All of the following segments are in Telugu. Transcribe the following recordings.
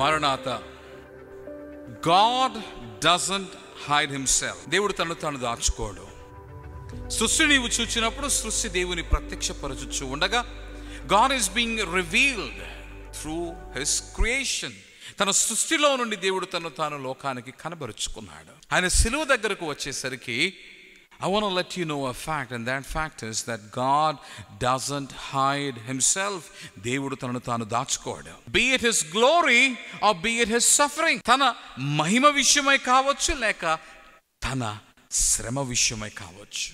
మరణాత. God doesn't hide himself. దేవుడు తను తాను దాచుకోడు. సృష్టి నీవు చూచినప్పుడు సృష్టి దేవుని ప్రత్యక్షపరచుచు ఉండగా God is being revealed through his creation. తన సృష్టిలో నుండి దేవుడు తను తాను లోకానికి కనబరుచుకున్నాడు. ఆయన సిలువ దగ్గరకు వచ్చేసరికి I want to let you know a fact, and that fact is that God doesn't hide himself. దేవుడు తనను తాను దాచుకోడు. Be it his glory or be it his suffering. తన మహిమ విషయమై కావచ్చు, లేక తన శ్రమ విషయమై కావచ్చు.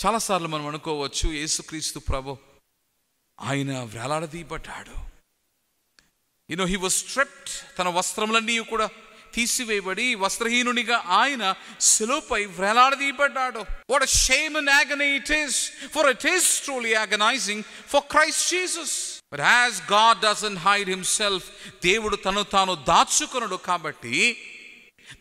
చాలాసార్లు మనం అనుకోవచ్చు, యేసుక్రీస్తు ప్రభు ఆయన వేలాడదీయబడ్డాడు. he was stripped. తన వస్త్రములన్నీ కూడా తీసివేయబడి వస్త్రహీనునిగా ఆయన శిలువపై వేలాడదీయబడ్డాడు. What a shame and agony it is, for it is truly agonizing for Christ Jesus. But as God doesn't hide himself, దేవుడు తను తాను దాచుకొనడు కాబట్టి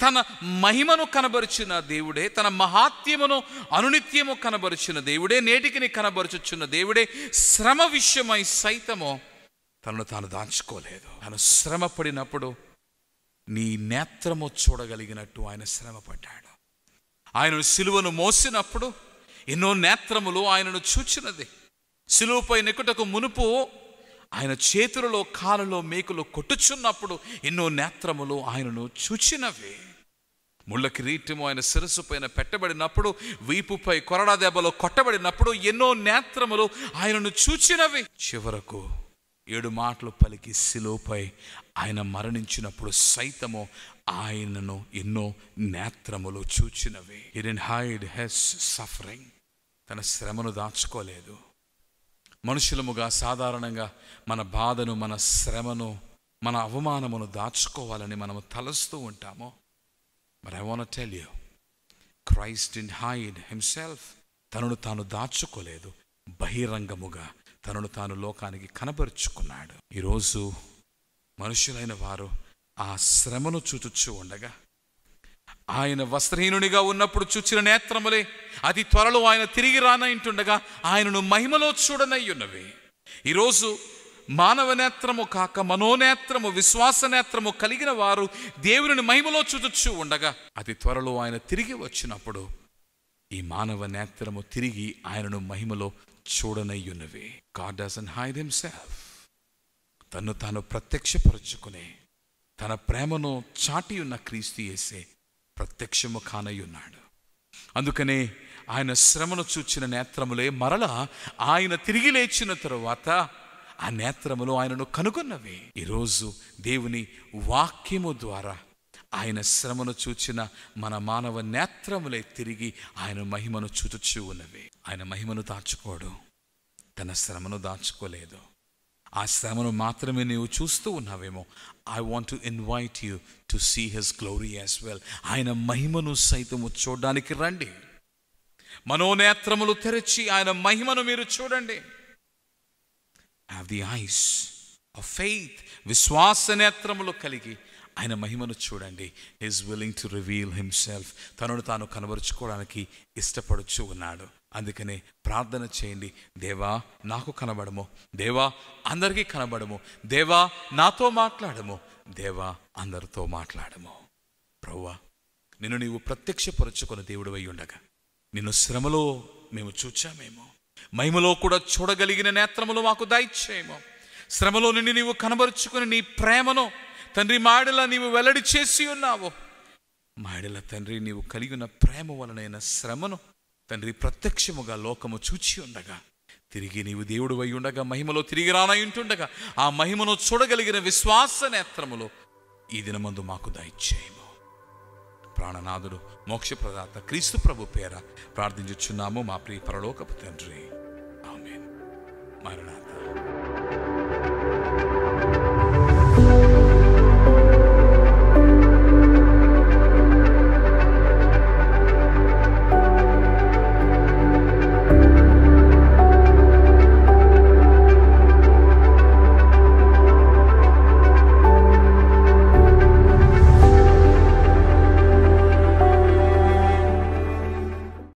తన మహిమను కనబరిచిన దేవుడే, తన మహాత్మ్యమును అనునిత్యము కనబరిచిన దేవుడే, నేటికిని కనబరుచుచున్న దేవుడే శ్రమ విషయమై సైతము తనను తాను దాచుకోలేదు. తను శ్రమ పడినప్పుడు నీ నేత్రము చూడగలిగినట్టు ఆయన శ్రమ పడ్డాడు. ఆయనను సిలువను మోసినప్పుడు ఎన్నో నేత్రములు ఆయనను చూచినది. సిలువపై నెక్కుటకు మునుపు ఆయన చేతులలో కాళ్ళలో మేకులు కొట్టుచున్నప్పుడు ఎన్నో నేత్రములు ఆయనను చూచినవి. ముళ్ళ కిరీటము ఆయన శిరస్సు పైన పెట్టబడినప్పుడు, వీపుపై కొరడా దెబ్బలో కొట్టబడినప్పుడు ఎన్నో నేత్రములు ఆయనను చూచినవి. చివరకు 7 మాటలు పలికి శిలువపై ఆయన మరణించినప్పుడు సైతము ఆయనను ఎన్నో నేత్రములు చూచినవి. He didn't hide his suffering. తన శ్రమను దాచుకోలేదు. మనుషులముగా సాధారణంగా మన బాధను, మన శ్రమను, మన అవమానమును దాచుకోవాలని మనము తలస్తూ ఉంటాము. But I want to tell you, Christ didn't hide himself. తనను తాను దాచుకోలేదు. బహిరంగముగా తనను తాను లోకానికి కనబరుచుకున్నాడు. ఈరోజు మనుషులైన వారు ఆ శ్రమను చూచుచూ ఉండగా, ఆయన వస్త్రహీనునిగా ఉన్నప్పుడు చూచిన నేత్రములే అతి త్వరలో ఆయన తిరిగి రానంటుండగా ఆయనను మహిమలో చూడనయ్యున్నవి. ఈరోజు మానవ నేత్రము కాక మనోనేత్రము, విశ్వాస నేత్రము కలిగిన వారు దేవుని మహిమలో చూచుచూ ఉండగా అతి త్వరలో ఆయన తిరిగి వచ్చినప్పుడు ఈ మానవ నేత్రము తిరిగి ఆయనను మహిమలో చూడనయ్యున్నవి. God doesn't hide himself. తను తాను ప్రత్యక్షపరుచుకునే తన ప్రేమను చాటి ఉన్న క్రీస్తు యేసే ప్రత్యక్షము కానయ్యున్నాడు. అందుకనే ఆయన శ్రమను చూచిన నేత్రములే మరలా ఆయన తిరిగి లేచిన తరువాత ఆ నేత్రములు ఆయనను కనుగొన్నవి. ఈరోజు దేవుని వాక్యము ద్వారా ఆయన శ్రమను చూచిన మన మానవ నేత్రములే తిరిగి ఆయన మహిమను చూచుచూ ఉన్నవి. ఆయన మహిమను దాచుకోడు, తన శ్రమను దాచుకోలేదు. ఆ శ్రమను మాత్రమే నీవు చూస్తూ ఉన్నావేమో. I want to invite you to see his glory as well. ఆయన మహిమను సైతము చూడడానికి రండి. మనోనేత్రములు తెరచి ఆయన మహిమను మీరు చూడండి. Have the eyes of faith. విశ్వాస నేత్రములు కలిగి ఆయన మహిమను చూడండి. Is willing to reveal himself. తనను తాను కనబరుచుకోవడానికి ఇష్టపడుచు ఉన్నాడు. అందుకనే ప్రార్థన చేయండి. దేవా నాకు కనబడము, దేవా అందరికీ కనబడము, దేవా నాతో మాట్లాడము, దేవా అందరితో మాట్లాడము. ప్రభువా, నిన్ను నీవు ప్రత్యక్షపరుచుకున్న దేవుడు అయి ఉండగా నిన్ను శ్రమలో మేము చూచామేమో, మహిమలో కూడా చూడగలిగిన నేత్రములు మాకు దయచేయము. శ్రమలో నిన్ను నీవు కనబరుచుకుని నీ ప్రేమను తండ్రి మాడల నీవు వెల్లడి చేసి ఉన్నావు. మాడల తండ్రి నీవు కలిగి ఉన్న ప్రేమ వలనైన శ్రమను తండ్రి ప్రత్యక్షముగా లోకము చూచి ఉండగా తిరిగి నీవు దేవుడు అయి ఉండగా మహిమలో తిరిగి రానయుంటుండగా ఆ మహిమను చూడగలిగిన విశ్వాస నేత్రములు ఈ దినమందు మాకు దయచేయము. ప్రాణనాథుడు మోక్షప్రదాత క్రీస్తు ప్రభు పేర ప్రార్థించుచున్నాము మా ప్రియ పరలోకపు తండ్రి. ఆమేన్. మరణాత.